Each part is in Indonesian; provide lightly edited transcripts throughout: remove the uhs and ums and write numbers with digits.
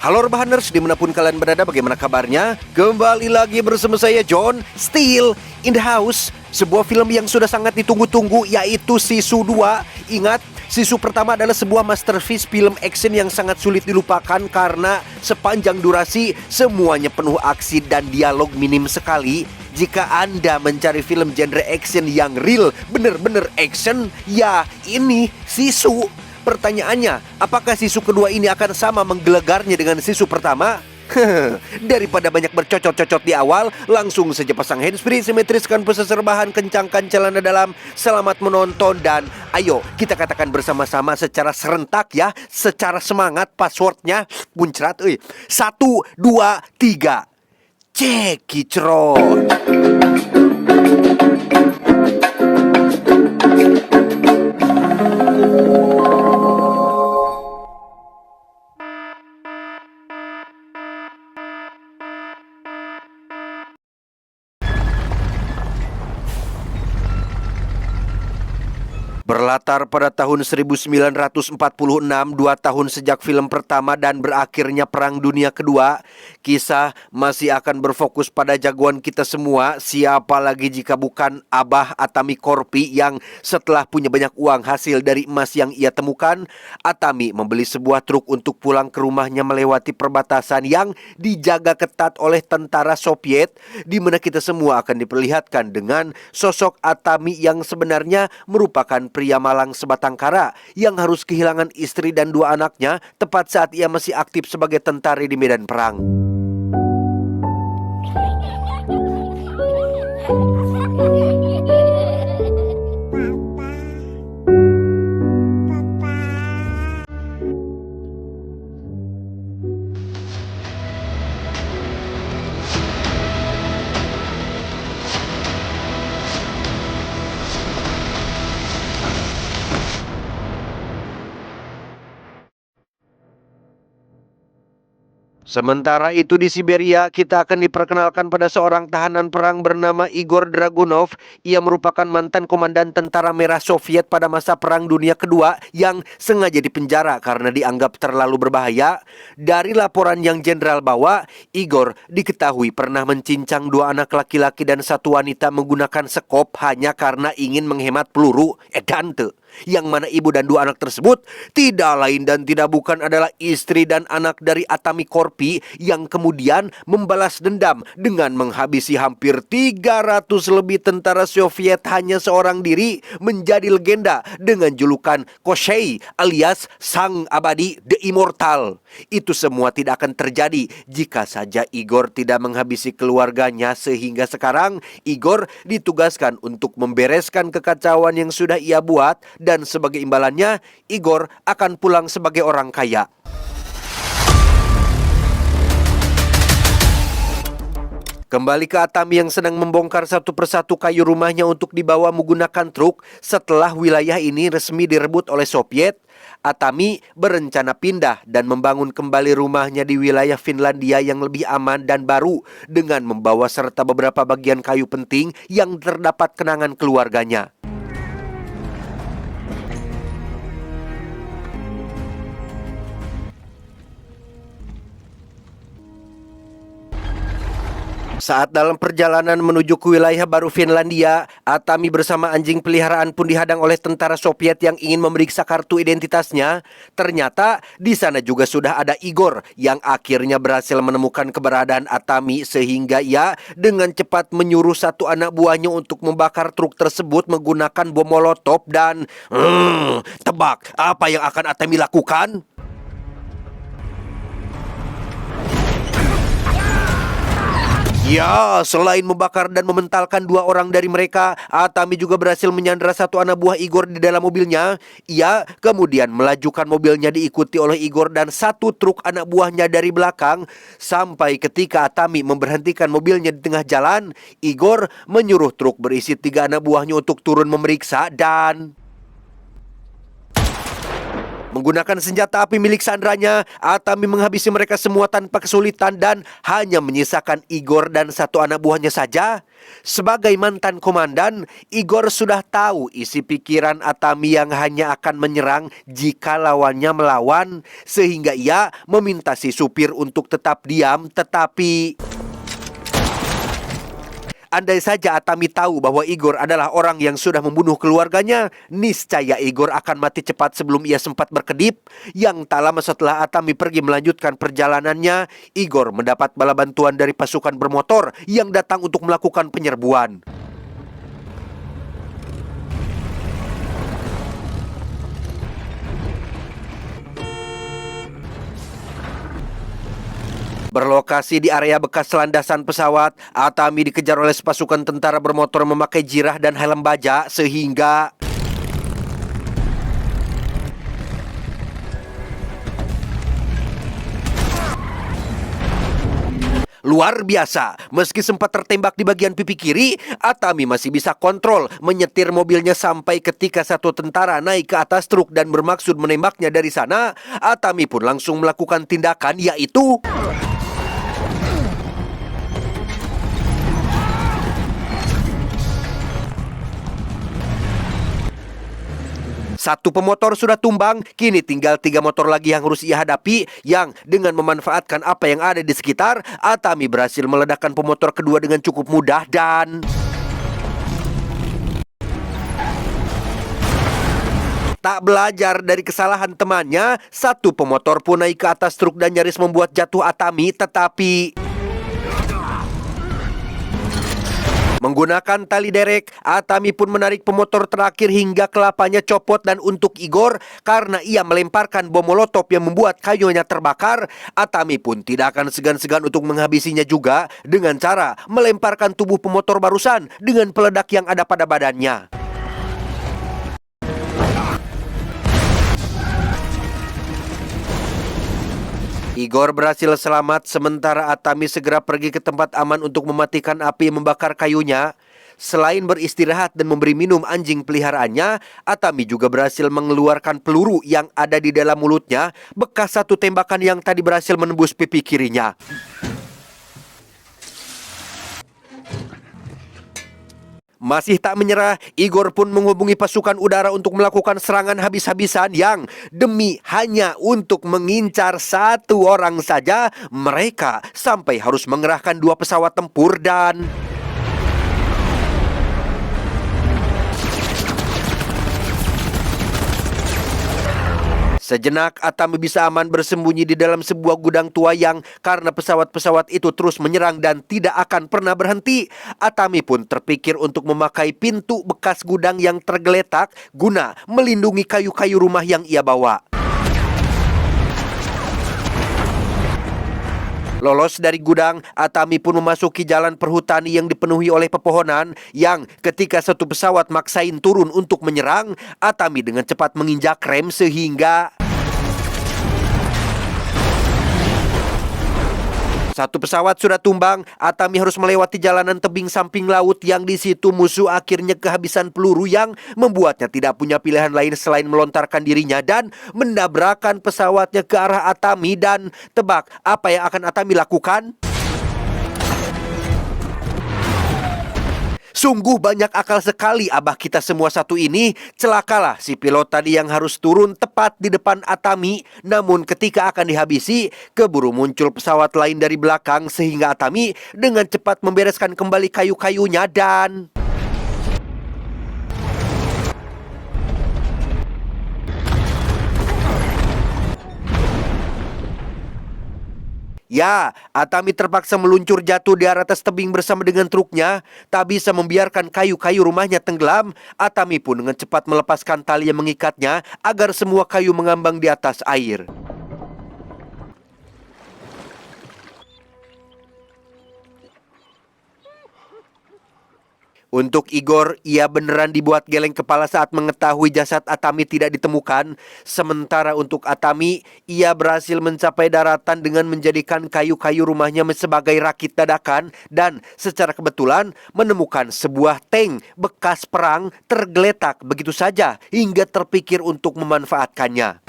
Halo Rebahaners, dimanapun kalian berada, bagaimana kabarnya? Kembali lagi bersama saya John, Still in the House. Sebuah film yang sudah sangat ditunggu-tunggu, yaitu Sisu 2. Ingat, Sisu pertama adalah sebuah masterpiece film action yang sangat sulit dilupakan karena sepanjang durasi semuanya penuh aksi dan dialog minim sekali. Jika Anda mencari film genre action yang real, bener-bener action, ya ini Sisu. Pertanyaannya, apakah Sisu kedua ini akan sama menggelegarnya dengan Sisu pertama? Daripada banyak bercocot-cocot di awal, langsung saja pasang handsfree, simetriskan proses rebahan, kencangkan celana dalam. Selamat menonton dan ayo kita katakan bersama-sama secara serentak ya, secara semangat passwordnya muncrat. 1, 2, 3. Cekicrot. Berlatar pada tahun 1946, 2 tahun sejak film pertama dan berakhirnya Perang Dunia Kedua, kisah masih akan berfokus pada jagoan kita semua, siapa lagi jika bukan Abah Atami Korpi yang setelah punya banyak uang hasil dari emas yang ia temukan, Atami membeli sebuah truk untuk pulang ke rumahnya melewati perbatasan yang dijaga ketat oleh tentara Soviet, di mana kita semua akan diperlihatkan dengan sosok Atami yang sebenarnya merupakan pria malang sebatang kara yang harus kehilangan istri dan 2 anaknya tepat saat ia masih aktif sebagai tentara di medan perang. Sementara itu di Siberia, kita akan diperkenalkan pada seorang tahanan perang bernama Igor Dragunov. Ia merupakan mantan komandan tentara merah Soviet pada masa Perang Dunia Kedua yang sengaja dipenjara karena dianggap terlalu berbahaya. Dari laporan yang jenderal bawa, Igor diketahui pernah mencincang 2 anak laki-laki dan 1 wanita menggunakan sekop hanya karena ingin menghemat peluru. Dante. Yang mana ibu dan 2 anak tersebut tidak lain dan tidak bukan adalah istri dan anak dari Atami Korpi yang kemudian membalas dendam dengan menghabisi hampir 300 lebih tentara Soviet hanya seorang diri, menjadi legenda dengan julukan Koshei alias Sang Abadi The Immortal. Itu semua tidak akan terjadi jika saja Igor tidak menghabisi keluarganya, sehingga sekarang Igor ditugaskan untuk membereskan kekacauan yang sudah ia buat. Dan sebagai imbalannya, Igor akan pulang sebagai orang kaya. Kembali ke Atami yang sedang membongkar satu persatu kayu rumahnya untuk dibawa menggunakan truk. Setelah wilayah ini resmi direbut oleh Soviet, Atami berencana pindah dan membangun kembali rumahnya di wilayah Finlandia yang lebih aman dan baru, dengan membawa serta beberapa bagian kayu penting yang terdapat kenangan keluarganya. Saat dalam perjalanan menuju ke wilayah baru Finlandia, Atami bersama anjing peliharaan pun dihadang oleh tentara Soviet yang ingin memeriksa kartu identitasnya. Ternyata di sana juga sudah ada Igor yang akhirnya berhasil menemukan keberadaan Atami, sehingga ia dengan cepat menyuruh 1 anak buahnya untuk membakar truk tersebut menggunakan bom molotov dan tebak apa yang akan Atami lakukan? Ya, selain membakar dan mementalkan 2 orang dari mereka, Atami juga berhasil menyandra 1 anak buah Igor di dalam mobilnya. Ia kemudian melajukan mobilnya diikuti oleh Igor dan 1 truk anak buahnya dari belakang. Sampai ketika Atami memberhentikan mobilnya di tengah jalan, Igor menyuruh truk berisi 3 anak buahnya untuk turun memeriksa dan Menggunakan senjata api milik sandranya, Atami menghabisi mereka semua tanpa kesulitan dan hanya menyisakan Igor dan satu anak buahnya saja. Sebagai mantan komandan, Igor sudah tahu isi pikiran Atami yang hanya akan menyerang jika lawannya melawan, sehingga ia meminta si supir untuk tetap diam, tetapi andai saja Atami tahu bahwa Igor adalah orang yang sudah membunuh keluarganya, niscaya Igor akan mati cepat sebelum ia sempat berkedip. Yang tak lama setelah Atami pergi melanjutkan perjalanannya, Igor mendapat bala bantuan dari pasukan bermotor yang datang untuk melakukan penyerbuan. Berlokasi di area bekas landasan pesawat, Atami dikejar oleh pasukan tentara bermotor memakai jirah dan helm baja sehingga luar biasa. Meski sempat tertembak di bagian pipi kiri, Atami masih bisa kontrol menyetir mobilnya sampai ketika satu tentara naik ke atas truk dan bermaksud menembaknya dari sana. Atami pun langsung melakukan tindakan, yaitu satu pemotor sudah tumbang, kini tinggal 3 motor lagi yang harus ia hadapi, yang dengan memanfaatkan apa yang ada di sekitar, Atami berhasil meledakkan pemotor kedua dengan cukup mudah dan tak belajar dari kesalahan temannya, satu pemotor pun naik ke atas truk dan nyaris membuat jatuh Atami, tetapi menggunakan tali derek, Atami pun menarik pemotor terakhir hingga kelapanya copot. Dan untuk Igor, karena ia melemparkan bom molotov yang membuat kayunya terbakar, Atami pun tidak akan segan-segan untuk menghabisinya juga dengan cara melemparkan tubuh pemotor barusan dengan peledak yang ada pada badannya. Igor berhasil selamat, sementara Atami segera pergi ke tempat aman untuk mematikan api yang membakar kayunya. Selain beristirahat dan memberi minum anjing peliharaannya, Atami juga berhasil mengeluarkan peluru yang ada di dalam mulutnya, bekas satu tembakan yang tadi berhasil menembus pipi kirinya. Masih tak menyerah, Igor pun menghubungi pasukan udara untuk melakukan serangan habis-habisan yang demi hanya untuk mengincar satu orang saja, mereka sampai harus mengerahkan 2 pesawat tempur dan sejenak Atami bisa aman bersembunyi di dalam sebuah gudang tua yang karena pesawat-pesawat itu terus menyerang dan tidak akan pernah berhenti. Atami pun terpikir untuk memakai pintu bekas gudang yang tergeletak guna melindungi kayu-kayu rumah yang ia bawa. Lolos dari gudang, Atami pun memasuki jalan perhutani yang dipenuhi oleh pepohonan yang ketika satu pesawat maksain turun untuk menyerang, Atami dengan cepat menginjak rem sehingga satu pesawat sudah tumbang. Atami harus melewati jalanan tebing samping laut yang di situ musuh akhirnya kehabisan peluru yang membuatnya tidak punya pilihan lain selain melontarkan dirinya dan menabrakkan pesawatnya ke arah Atami. Dan tebak apa yang akan Atami lakukan? Sungguh banyak akal sekali abah kita semua satu ini. Celakalah si pilot tadi yang harus turun tepat di depan Atami. Namun ketika akan dihabisi, keburu muncul pesawat lain dari belakang sehingga Atami dengan cepat membereskan kembali kayu-kayunya dan ya, Atami terpaksa meluncur jatuh di atas tebing bersama dengan truknya. Tak bisa membiarkan kayu-kayu rumahnya tenggelam. Atami pun dengan cepat melepaskan tali yang mengikatnya agar semua kayu mengambang di atas air. Untuk Igor, ia beneran dibuat geleng kepala saat mengetahui jasad Atami tidak ditemukan. Sementara untuk Atami, ia berhasil mencapai daratan dengan menjadikan kayu-kayu rumahnya sebagai rakit dadakan dan secara kebetulan menemukan sebuah tank bekas perang tergeletak begitu saja hingga terpikir untuk memanfaatkannya.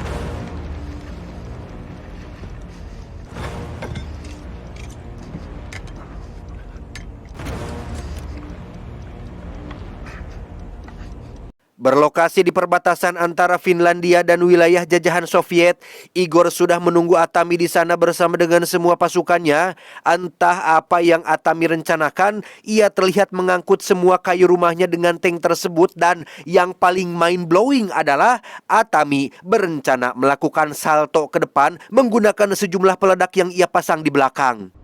Berlokasi di perbatasan antara Finlandia dan wilayah jajahan Soviet, Igor sudah menunggu Atami di sana bersama dengan semua pasukannya. Entah apa yang Atami rencanakan, ia terlihat mengangkut semua kayu rumahnya dengan tank tersebut, dan yang paling mind-blowing adalah Atami berencana melakukan salto ke depan menggunakan sejumlah peledak yang ia pasang di belakang.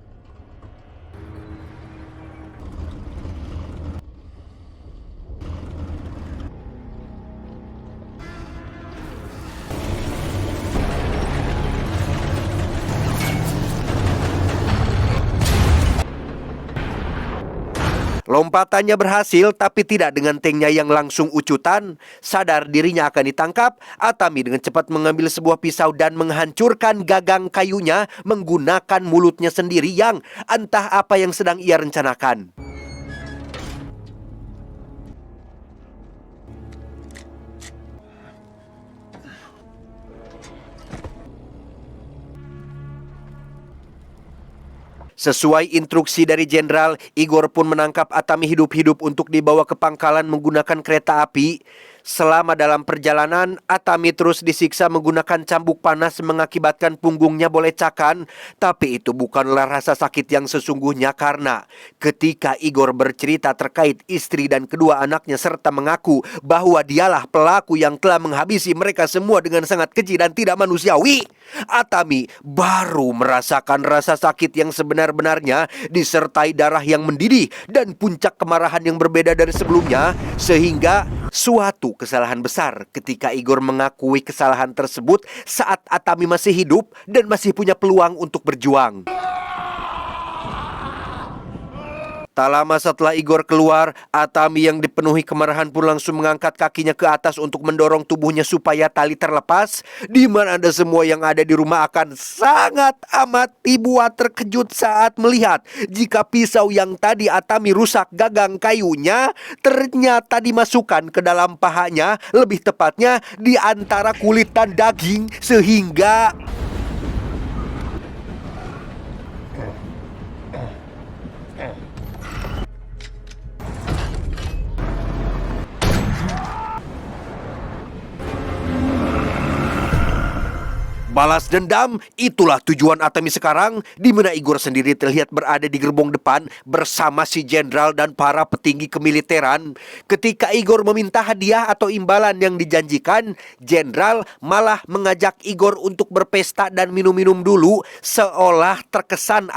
Lompatannya berhasil, tapi tidak dengan tanknya yang langsung ucutan. Sadar dirinya akan ditangkap, Atami dengan cepat mengambil sebuah pisau dan menghancurkan gagang kayunya menggunakan mulutnya sendiri yang entah apa yang sedang ia rencanakan. Sesuai instruksi dari jenderal, Igor pun menangkap Atami hidup-hidup untuk dibawa ke pangkalan menggunakan kereta api. Selama dalam perjalanan, Atami terus disiksa menggunakan cambuk panas mengakibatkan punggungnya bolecakan. Tapi itu bukanlah rasa sakit yang sesungguhnya, karena ketika Igor bercerita terkait istri dan kedua anaknya serta mengaku bahwa dialah pelaku yang telah menghabisi mereka semua dengan sangat keji dan tidak manusiawi, Atami baru merasakan rasa sakit yang sebenar-benarnya disertai darah yang mendidih dan puncak kemarahan yang berbeda dari sebelumnya, sehingga suatu kesalahan besar ketika Igor mengakui kesalahan tersebut saat Atami masih hidup dan masih punya peluang untuk berjuang. Tak lama setelah Igor keluar, Atami yang dipenuhi kemarahan pun langsung mengangkat kakinya ke atas untuk mendorong tubuhnya supaya tali terlepas. Di mana Anda semua yang ada di rumah akan sangat amat dibuat terkejut saat melihat jika pisau yang tadi Atami rusak gagang kayunya ternyata dimasukkan ke dalam pahanya, lebih tepatnya di antara kulit dan daging, sehingga balas dendam, itulah tujuan Atami sekarang, di mana Igor sendiri terlihat berada di gerbong depan bersama si jenderal dan para petinggi kemiliteran. Ketika Igor meminta hadiah atau imbalan yang dijanjikan, jenderal malah mengajak Igor untuk berpesta dan minum-minum dulu, seolah terkesan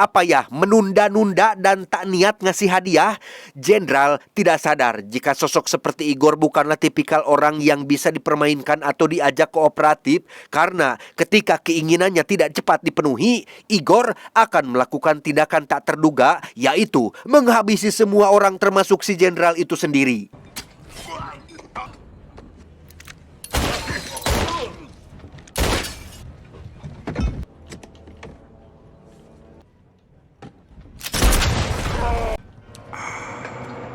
menunda-nunda dan tak niat ngasih hadiah. Jenderal tidak sadar jika sosok seperti Igor bukanlah tipikal orang yang bisa dipermainkan atau diajak kooperatif, karena ketika keinginannya tidak cepat dipenuhi, Igor akan melakukan tindakan tak terduga, yaitu menghabisi semua orang termasuk si jenderal itu sendiri.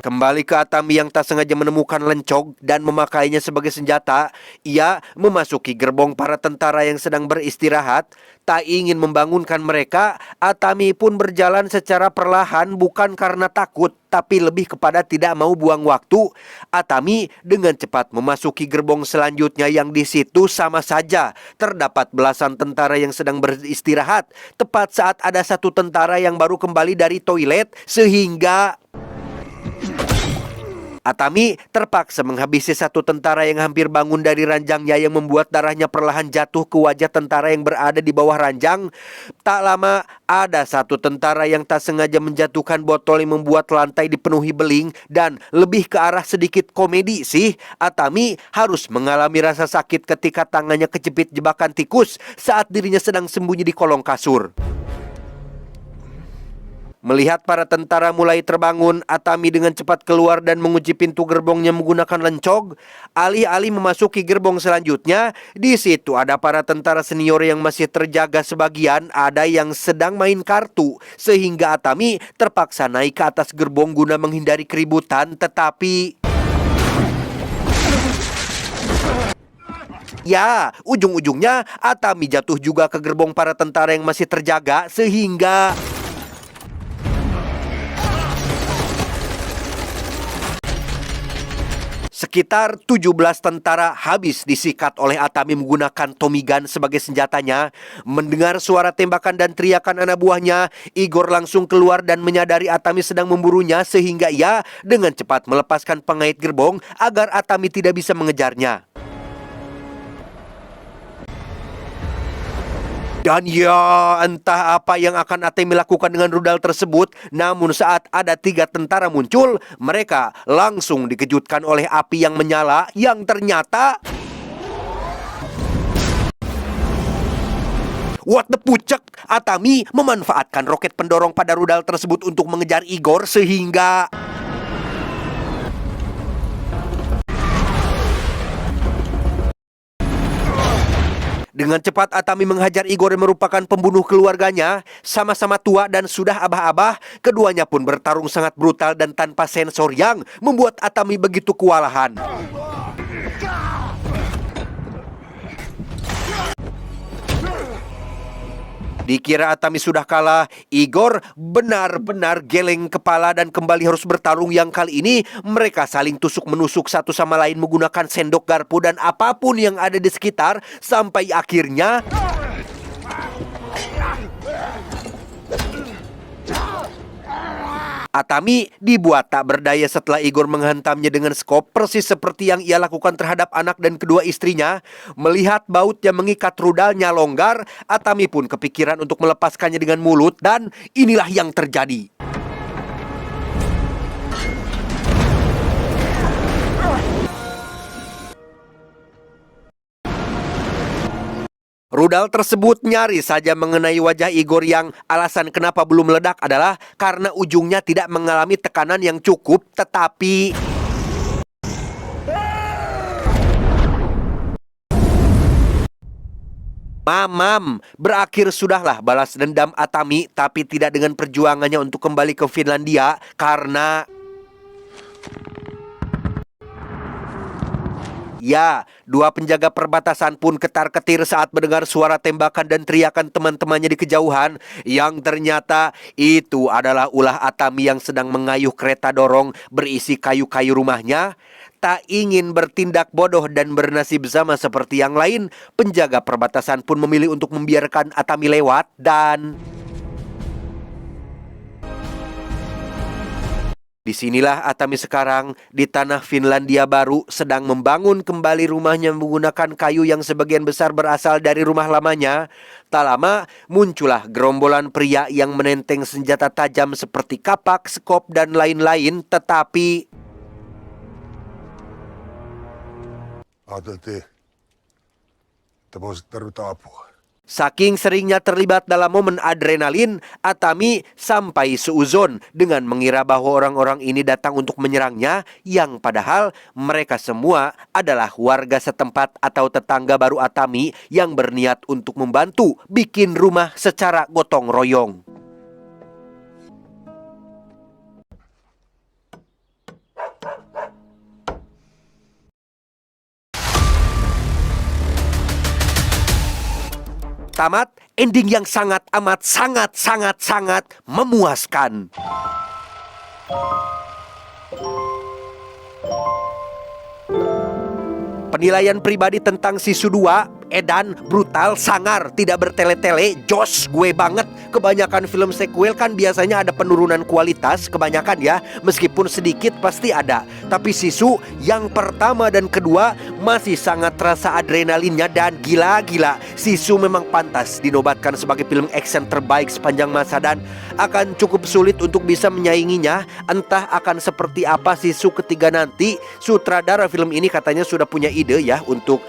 Kembali ke Atami yang tak sengaja menemukan lencog dan memakainya sebagai senjata, ia memasuki gerbong para tentara yang sedang beristirahat. Tak ingin membangunkan mereka, Atami pun berjalan secara perlahan, bukan karena takut, tapi lebih kepada tidak mau buang waktu. Atami dengan cepat memasuki gerbong selanjutnya yang di situ sama saja terdapat belasan tentara yang sedang beristirahat. Tepat saat ada satu tentara yang baru kembali dari toilet, sehingga Atami terpaksa menghabisi satu tentara yang hampir bangun dari ranjangnya, yang membuat darahnya perlahan jatuh ke wajah tentara yang berada di bawah ranjang. Tak lama ada satu tentara yang tak sengaja menjatuhkan botol yang membuat lantai dipenuhi beling, dan lebih ke arah sedikit komedi sih, Atami harus mengalami rasa sakit ketika tangannya kejepit jebakan tikus saat dirinya sedang sembunyi di kolong kasur. Melihat para tentara mulai terbangun, Atami dengan cepat keluar dan mengunci pintu gerbongnya menggunakan lencog. Alih-alih memasuki gerbong selanjutnya, di situ ada para tentara senior yang masih terjaga, sebagian ada yang sedang main kartu, sehingga Atami terpaksa naik ke atas gerbong guna menghindari keributan. Tetapi ya, ujung-ujungnya Atami jatuh juga ke gerbong para tentara yang masih terjaga, sehingga Sekitar 17 tentara habis disikat oleh Atami menggunakan Tommy gun sebagai senjatanya. Mendengar suara tembakan dan teriakan anak buahnya, Igor langsung keluar dan menyadari Atami sedang memburunya sehingga ia dengan cepat melepaskan pengait gerbong agar Atami tidak bisa mengejarnya. Dan ya, entah apa yang akan Atami lakukan dengan rudal tersebut. Namun saat ada 3 tentara muncul, mereka langsung dikejutkan oleh api yang menyala yang ternyata... What the pucek, Atami memanfaatkan roket pendorong pada rudal tersebut untuk mengejar Igor sehingga... Dengan cepat Atami menghajar Igor yang merupakan pembunuh keluarganya. Sama-sama tua dan sudah abah-abah, keduanya pun bertarung sangat brutal dan tanpa sensor yang membuat Atami begitu kewalahan. Dikira Atami sudah kalah, Igor benar-benar geleng kepala dan kembali harus bertarung. Yang kali ini mereka saling tusuk-menusuk satu sama lain menggunakan sendok, garpu, dan apapun yang ada di sekitar. Sampai akhirnya... Atami dibuat tak berdaya setelah Igor menghantamnya dengan skop, persis seperti yang ia lakukan terhadap anak dan kedua istrinya. Melihat baut yang mengikat rudalnya longgar, Atami pun kepikiran untuk melepaskannya dengan mulut, dan inilah yang terjadi. Rudal tersebut nyaris saja mengenai wajah Igor yang alasan kenapa belum meledak adalah karena ujungnya tidak mengalami tekanan yang cukup, tetapi... Mamam, berakhir sudahlah balas dendam Atami, tapi tidak dengan perjuangannya untuk kembali ke Finlandia karena... Ya, 2 penjaga perbatasan pun ketar-ketir saat mendengar suara tembakan dan teriakan teman-temannya di kejauhan, yang ternyata itu adalah ulah Atami yang sedang mengayuh kereta dorong berisi kayu-kayu rumahnya. Tak ingin bertindak bodoh dan bernasib sama seperti yang lain, penjaga perbatasan pun memilih untuk membiarkan Atami lewat dan... Disinilah Atami sekarang di tanah Finlandia baru sedang membangun kembali rumahnya menggunakan kayu yang sebagian besar berasal dari rumah lamanya. Tak lama muncullah gerombolan pria yang menenteng senjata tajam seperti kapak, skop, dan lain-lain. Tetapi... Ajateltiin, että voisit tarvita apua. Saking seringnya terlibat dalam momen adrenalin, Atami sampai seuzon dengan mengira bahwa orang-orang ini datang untuk menyerangnya, yang padahal mereka semua adalah warga setempat atau tetangga baru Atami yang berniat untuk membantu bikin rumah secara gotong royong. Tamat, ending yang sangat memuaskan. Penilaian pribadi tentang Sisu 2, edan, brutal, sangar, tidak bertele-tele, jos, gue banget. Kebanyakan film sequel kan biasanya ada penurunan kualitas, kebanyakan ya, meskipun sedikit pasti ada. Tapi Sisu yang pertama dan kedua masih sangat terasa adrenalinnya dan gila-gila. Sisu memang pantas dinobatkan sebagai film action terbaik sepanjang masa dan akan cukup sulit untuk bisa menyainginya. Entah akan seperti apa Sisu ketiga nanti. Sutradara film ini katanya sudah punya ide ya untuk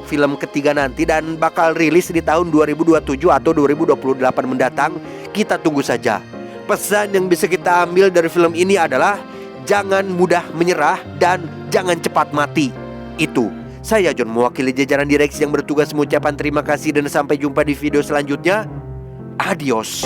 film ketiga nanti dan bakal rilis di tahun 2027 atau 2028 mendatang. Kita tunggu saja. Pesan yang bisa kita ambil dari film ini adalah jangan mudah menyerah dan jangan cepat mati. Itu saya John, mewakili jajaran direksi yang bertugas, mengucapkan terima kasih dan sampai jumpa di video selanjutnya. Adios.